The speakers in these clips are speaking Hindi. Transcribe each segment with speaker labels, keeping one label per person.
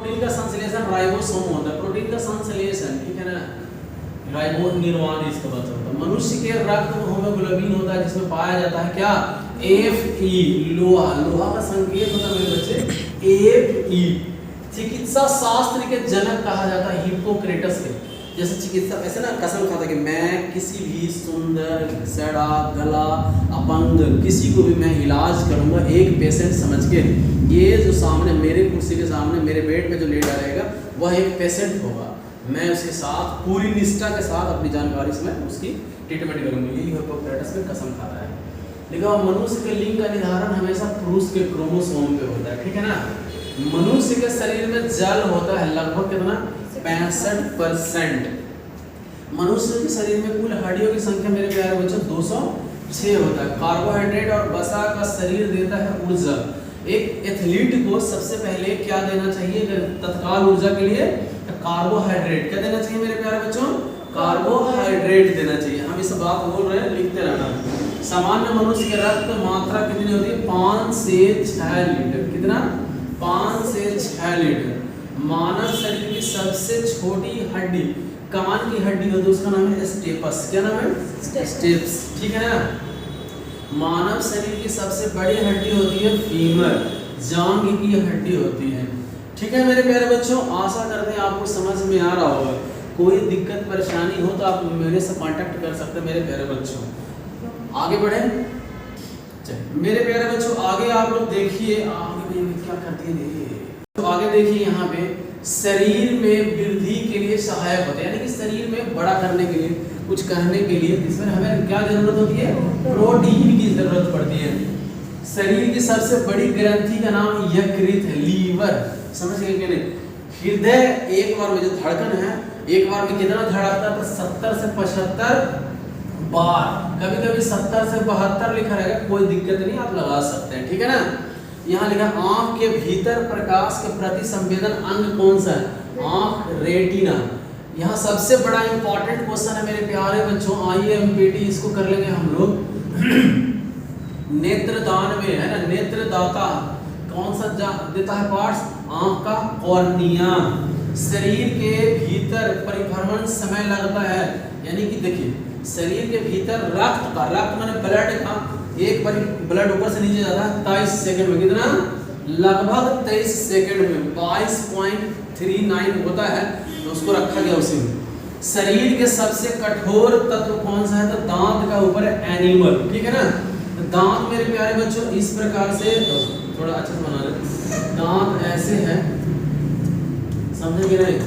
Speaker 1: प्रोटीन का संश्लेषण राइबोसोम होता है, प्रोटीन का संश्लेषण, ठीक है ना, राइबो निर्माण इसका बात होता है। मनुष्य के रक्त में हीमोग्लोबिन होता है जिसमें पाया जाता है क्या, Fe, लोहा, लोहा का संकेत होता है मेरे बच्चे Fe। चिकित्सा शास्त्र के जनक कहा जाता है हिप्पोक्रेटस के। जैसे चिकित्सा ऐसे ना कसम खाता है कि मैं किसी भी सुंदर, सड़ा, गला, अपंग किसी को भी मैं इलाज करूंगा एक पेशेंट समझ के। ये जो सामने मेरे कुर्सी के सामने मेरे बेड पे जो लेटा रहेगा वह एक पेशेंट होगा, मैं उसके साथ पूरी निष्ठा के साथ अपनी जानकारी से मैं उसकी ट्रीटमेंट करूंगा। यही हिप्पोक्रेटस में कसम खाता है। लेकिन मनुष्य के लिंग का निर्धारण हमेशा पुरुष के क्रोमोसोम पे होता है, ठीक है ना। मनुष्य के शरीर में जल होता है लगभग कितना, 65%। मनुष्य के शरीर में कुल हड्डियों की संख्या मेरे प्यारे बच्चों 206 होता है। कार्बोहाइड्रेट और वसा का शरीर देता है ऊर्जा। एक एथलीट को सबसे पहले क्या देना चाहिए तत्काल ऊर्जा के लिए, कार्बोहाइड्रेट। क्या देना चाहिए मेरे प्यारे बच्चों, कार्बोहाइड्रेट देना चाहिए। हम इस बात बोल रहे हैं, लिखते रहना। सामान्य मनुष्य के रक्त मात्रा कितनी होती है, 5 से 6 लीटर। कितना, 5 से 6 लीटर। मानव शरीर की सबसे छोटी हड्डी कान की हड्डी होती है, उसका नाम है स्टेपस। क्या नाम है, स्टेप्स, ठीक है ना। मानव शरीर की सबसे बड़ी हड्डी होती है फीमर, जांघ की हड्डी होती है, ठीक है मेरे प्यारे बच्चों। आशा करते हैं आपको समझ में आ रहा होगा। कोई दिक्कत परेशानी हो तो आप मेरे से कांटेक्ट कर सकते हैं मेरे प्यारे बच्चों। आगे बढ़े मेरे प्यारे बच्चों, आगे आप लोग देखिए, आगे क्या करती है, तो आगे देखिए यहाँ पे शरीर में वृद्धि के लिए सहायक होते हैं, यानी कि शरीर में बड़ा करने के लिए, कुछ करने के लिए इसमें हमें क्या जरूरत होती है, प्रोटीन की जरूरत पड़ती है। शरीर की सबसे बड़ी ग्रंथि का नाम यकृत है, लीवर, समझ गए कि नहीं। हृदय एक बार में जो धड़कन है, एक बार में कितना धड़कता है, तो 70 से 75 बार, कभी कभी 70 से 72 लिखा रहेगा, कोई दिक्कत नहीं, आप लगा सकते हैं, ठीक है ना। यहाँ लिखा आंख के भीतर प्रकाश के प्रति संवेदन अंग कौन सा है, आंख, रेटिना। यहाँ सबसे बड़ा इंपॉर्टेंट क्वेश्चन है मेरे प्यारे बच्चों, IMPT इसको कर लेंगे हम लोग। नेत्रदान में है ना, नेत्रदाता कौन सा देता है पार्ट्स, आंख का कॉर्निया। शरीर के भीतर परिभ्रमण समय लगता है, यानी कि देखिए शरीर के भीतर रक्त का, रक्त माने ब्लड का, एक बार ब्लड ऊपर से नीचे जाता है 23 सेकंड में, कितना, लगभग 23 सेकंड में 22.39 होता है, तो उसको रखा गया उसी में। शरीर के सबसे कठोर तत्व कौन सा है, तो दांत का ऊपर है, एनिमल, ठीक है ना। दांत मेरे प्यारे बच्चों इस प्रकार से, थोड़ा अच्छे से बना ले, दांत ऐसे है, समझे कि नहीं।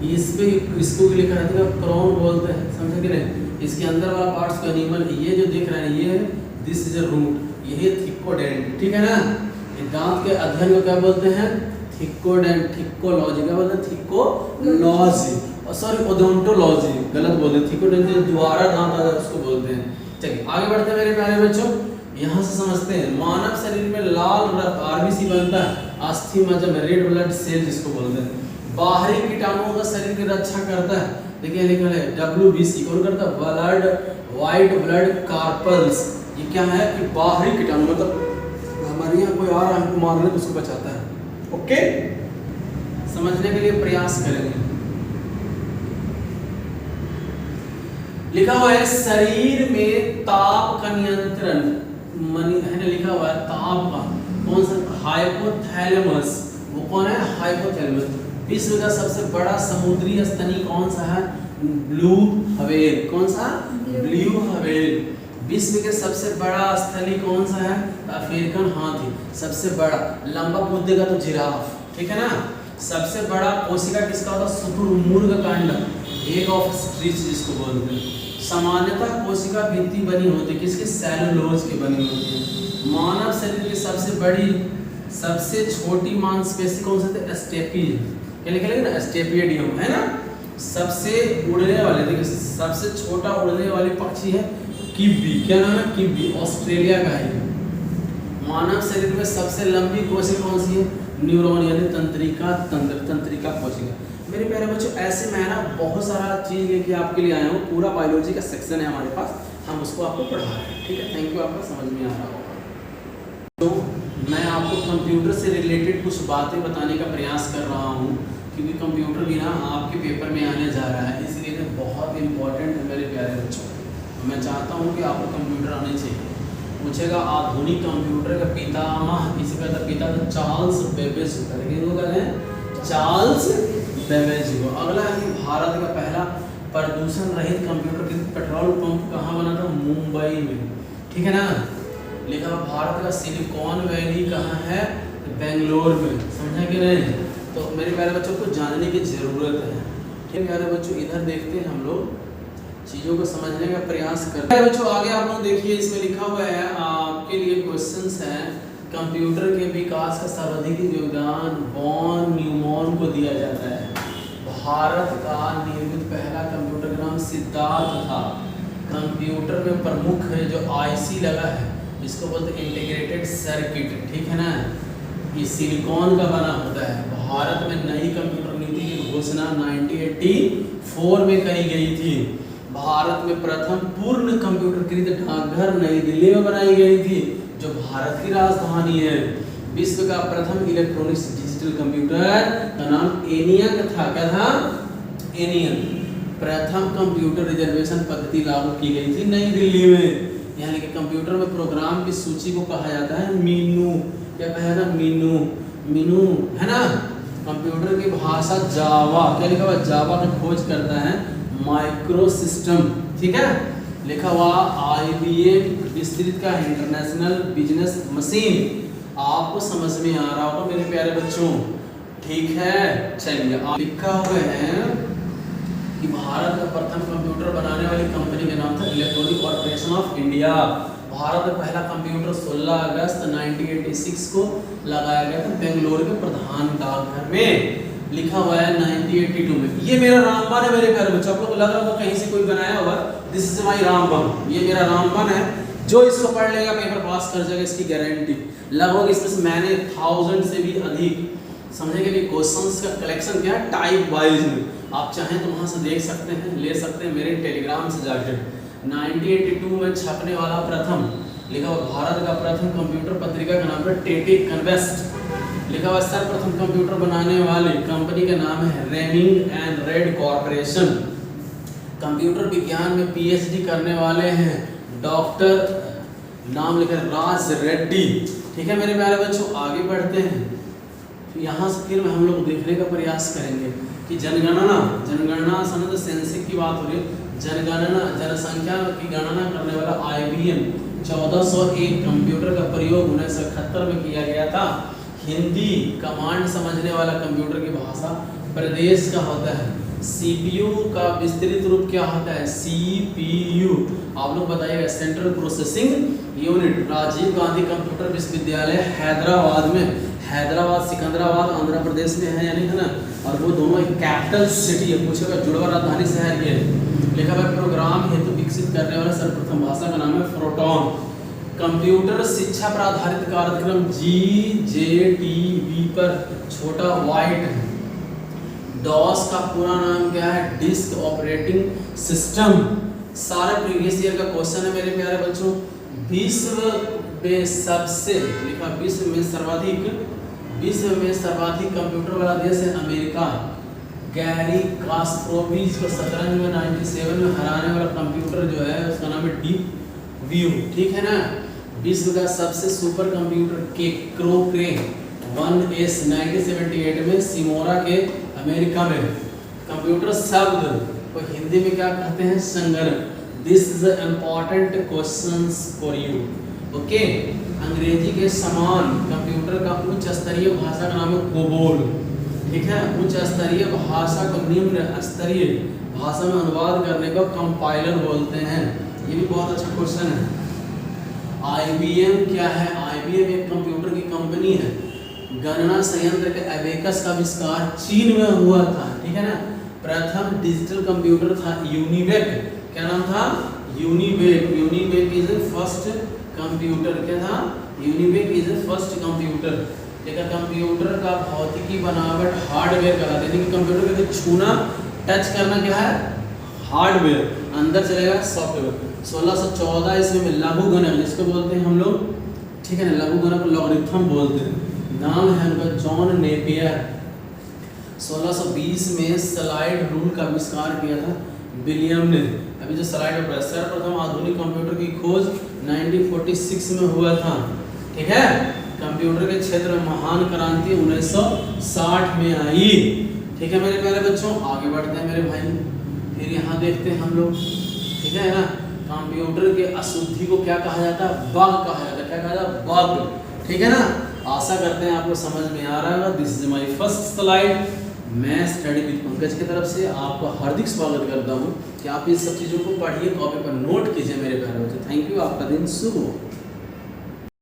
Speaker 1: इस पे इसको लिखा रहता है क्राउन बोलते हैं, समझे कि नहीं। इसके अंदर वाला पार्ट्स को एनिमल, ये जो दिख रहा है ये दिस इज अ रूट, ये थिकोडेंट, ठीक है ना। ये दांत के अध्ययन को क्या बोलते हैं, थिकोडेंट, थिकोलॉजी, क्या बोलते हैं, थिकोलॉजी, और सॉरी ओडोंटोलॉजी, गलत बोलते हैं। थिकोडेंट जो द्वारा दांत आता है उसको बोलते हैं। चलिए आगे बढ़ते हैं मेरे प्यारे बच्चों, यहाँ से समझते हैं। मानव शरीर में लाल रक्त RBC बनता है, अस्थि मज्जा में रेड ब्लड सेल जिसको बोलते हैं। बाहरी कीटाणुओं का शरीर की रक्षा करता है, देखिए लिखा है WBC, कौन करता है, ब्लड, व्हाइट ब्लड कार्पल्स। ये क्या है कि बाहरी कीटाणु, मतलब हमारे यहाँ कोई आ रहा है हमको मारने तो उसको बचाता है। ओके, समझने के लिए प्रयास करेंगे। लिखा हुआ है शरीर में ताप का नियंत्रण, है ना, लिखा हुआ है ताप का, कौन सा, हाइपोथैलेमस। वो कौन है, हाइपोथैलेमस। विश्व का सबसे बड़ा समुद्री स्तनी कौन सा है, ब्लू व्हेल, कौन सा, ब्लू व्हेल। विश्व के सबसे बड़ा स्थली कौन सा है, अफ्रीकन हाथी, सबसे बड़ा। लंबा कूदने का तो जिराफ, ठीक है ना। सबसे बड़ा कोशिका किसका होता है, शुतुरमुर्ग कांड, एग ऑफ स्ट्रीच जिसको बोलते हैं। सामान्यतः कोशिका भित्ति बनी होती है किसकी, सेलुलोज की बनी होती है। मानव शरीर की सबसे बड़ी, सबसे छोटी मांसपेशी कौन सी है, स्टेपीज, क्या लिखेंगे ना, स्टेपिडियम, है ना। सबसे उड़ने वाले, देखिए सबसे छोटा उड़ने वाली पक्षी है किबी, क्या नाम है, किबी, ऑस्ट्रेलिया का है। मानव शरीर में सबसे लंबी कोशिका कौन सी है, न्यूरॉन, यानी तंत्रिका, तंत्रिका कोशिका। मेरे प्यारे बच्चों ऐसे मैं ना बहुत सारा चीज़ लेके आपके लिए आया हूँ, पूरा बायोलॉजी का सेक्शन है हमारे पास, हम उसको आपको पढ़ा रहे हैं, ठीक है। थैंक यू, आपको समझ में आ रहा होगा। तो मैं आपको कंप्यूटर से रिलेटेड कुछ बातें बताने का प्रयास कर रहा हूँ, क्योंकि कंप्यूटर भी ना आपके पेपर में आने जा रहा है, इसलिए तो बहुत इंपॉर्टेंट है मेरे प्यारे बच्चों। मैं चाहता हूँ कि आपको कंप्यूटर आने चाहिए। पूछेगा आधुनिक कंप्यूटर का पितामह किसी का था, पिता था चार्ल्स बेबेज का, लेकिन वो कहते हैं चार्ल्स बेबेज को। अगला है कि भारत का पहला प्रदूषण रहित कंप्यूटर पेट्रोल पंप कहाँ बना था? मुंबई में, ठीक है ना। लिखा भारत का सिलिकॉन वैली कहाँ है? बेंगलोर में, समझा कि नहीं? तो मेरे प्यारे बच्चों को जानने की ज़रूरत है। ठीक है प्यारे बच्चों, इधर देखते हैं हम लोग, चीज़ों को समझने का प्रयास करते हैं। बच्चों आगे आप लोग देखिए, इसमें लिखा हुआ है आपके लिए क्वेश्चंस हैं। कंप्यूटर के विकास का सर्वाधिक योगदान वॉन न्यूमैन को दिया जाता है। भारत का निर्मित पहला कंप्यूटर का नाम सिद्धार्थ था। कंप्यूटर में प्रमुख है जो आईसी लगा है, इसको बोलते हैं इंटीग्रेटेड सर्किट, ठीक है ना। ये सिलिकॉन का बना होता है। भारत में नई कंप्यूटर नीति की घोषणा 1984 में करी गई थी। भारत में प्रथम पूर्ण कंप्यूटरकृत डाकघर नई दिल्ली में बनाई गई थी, जो भारत की राजधानी है। विश्व का प्रथम इलेक्ट्रॉनिक्स डिजिटल कंप्यूटर का नाम एनियन था। क्या था? एनियन। प्रथम कंप्यूटर रिजर्वेशन पद्धति लागू की गई थी नई दिल्ली में। यानी कि कंप्यूटर में प्रोग्राम की सूची को कहा जाता है मीनू। क्या कहा जाता है? मीनू, मीनू है ना। कंप्यूटर की भाषा जावा, क्या लिखा हुआ? जावा का खोज करता है माइक्रो सिस्टम, ठीक है। लिखा हुआ IBM विस्तृत का इंटरनेशनल बिजनेस मशीन। आपको समझ में आ रहा होगा मेरे प्यारे बच्चों, ठीक है। चलिए, लिखा हुआ है कि भारत का प्रथम कंप्यूटर बनाने वाली कंपनी का नाम था electronic corporation of India. Bharat में पहला कंप्यूटर 16 अगस्त 1986 को लगाया गया था बेंगलोर के प्रधान डाकघर में। लिखा हुआ है 1982 में। ये मेरा रामबन है मेरे प्यारे बच्चों। आप लोग को लग रहा होगा कहीं से कोई बनाया होगा। दिस इज माय रामबन, ये मेरा रामबन है। जो इसको पढ़ लेगा पेपर पास कर जाएगा, इसकी गारंटी। लगभग इसमें मैंने 1000 से भी अधिक समझेंगे कि क्वेश्चंस का कलेक्शन क्या है, टाइप वाइज में। आप चाहें तो वहाँ से देख सकते हैं, ले सकते हैं मेरे टेलीग्राम से जाकर। 1982 में छपने वाला प्रथम, लिखा हुआ भारत का प्रथम कंप्यूटर पत्रिका का नाम है टेटी कन्वेस्ट। लिखा हुआ सर्वप्रथम कंप्यूटर बनाने वाली कंपनी का नाम है रेमिंग एंड रेड कॉर्पोरेशन। कंप्यूटर विज्ञान में PhD करने वाले हैं डॉक्टर, नाम लिखा है राज रेड्डी, ठीक है मेरे प्यारे बच्चों। आगे बढ़ते हैं, यहाँ से फिर हम लोग देखने का प्रयास करेंगे कि जनगणना सनद सेंसिक की बात हो रही है। जनगणना, जनसंख्या की गणना करने वाला IBM 1401 कंप्यूटर का प्रयोग 1971 में किया गया था। हिंदी कमांड समझने वाला कंप्यूटर की भाषा प्रदेश का होता है। CPU का विस्तृत रूप क्या होता है? CPU। आप लोग बताइएगा। Central processing unit. Rajiv Gandhi computer विश्वविद्यालय हैदराबाद में, हैदराबाद सिकंदराबाद आंध्र प्रदेश में है, यानी है ना। और वो दोनों एक कैपिटल सिटी है, पूछेगा जुड़वा राजधानी शहर ये है। लिखा हुआ प्रोग्राम हेतु विकसित करने वाला सर्वप्रथम भाषा का नाम है प्रोटॉन। कंप्यूटर शिक्षा पर आधारित कार्यक्रम GJTV पर छोटा वाइट है। डॉस का पूरा नाम क्या है? Disk operating system. सारे प्रीवियस ईयर का क्वेश्चन है मेरे प्यारे बच्चों। विश्व में सबसे, लिखा विश्व में सर्वाधिक कंप्यूटर वाला देश है अमेरिका। गैरी कास्परोविच को 97 में हराने वाला कंप्यूटर जो है उसका नाम है डीप व्यू, ठीक है ना। विश्व का सबसे सुपर कंप्यूटर क्रोक्रे 1S 1978 में सिमोरा के अमेरिका में। कंप्यूटर शब्द को हिंदी में क्या कहते हैं? संगणक। This is important questions for you, okay. अंग्रेजी के समान कंप्यूटर का उच्च स्तरीय भाषा का नाम है कोबोल, ठीक है। उच्च स्तरीय भाषा को निम्न स्तरीय भाषा में अनुवाद करने को कंपाइलर बोलते हैं। ये भी बहुत अच्छा क्वेश्चन है। IBM क्या है? IBM एक कंप्यूटर की कंपनी है। गणना संयंत्र के एबेकस का आविष्कार चीन में हुआ था, ठीक है ना। प्रथम डिजिटल कंप्यूटर था यूनिवेक। क्या नाम था? UNIVAC. UNIVAC is the first computer. क्या था? UNIVAC is the first computer. लेकिन कंप्यूटर का भौतिकी बनावट हार्डवेयर कहलाता है। यानी कि कंप्यूटर का छूना, टच करना क्या है? हार्डवेयर। अंदर चलेगा सॉफ्टवेयर। 1614 ईस्वी में लघु गणक, जिसको बोलते हैं हम लोग, ठीक है ना, लघु गणक लॉगरिथम बोलते हैं। नाम है उनका जॉन नेपियर। 1620 में स्लाइड रूल का आविष्कार किया था विलियम ने। अभी जो स्लाइड पर सर्वप्रथम आधुनिक कंप्यूटर की खोज 1946 में हुआ था। ठीक है, कंप्यूटर के क्षेत्र में महान क्रांति 1960 में आई। ठीक है मेरे प्यारे बच्चों, आगे बढ़ते हैं मेरे भाई। फिर यहाँ देखते हैं हम लोग, ठीक है ना, कंप्यूटर के अशुद्धि को क्या कहा जाता है? बग कहा जाता है। क्या कहा जाता है? बग। ठीक है ना, आशा करते हैं आपको समझ में आ रहा होगा। This is my first slide. मैं स्टडी विद पंकज की तरफ से आपका हार्दिक स्वागत करता हूँ कि आप इन सब चीज़ों को पढ़िए, कॉपी पर नोट कीजिए मेरे प्यारे बच्चों। थैंक यू, आपका दिन शुभ हो।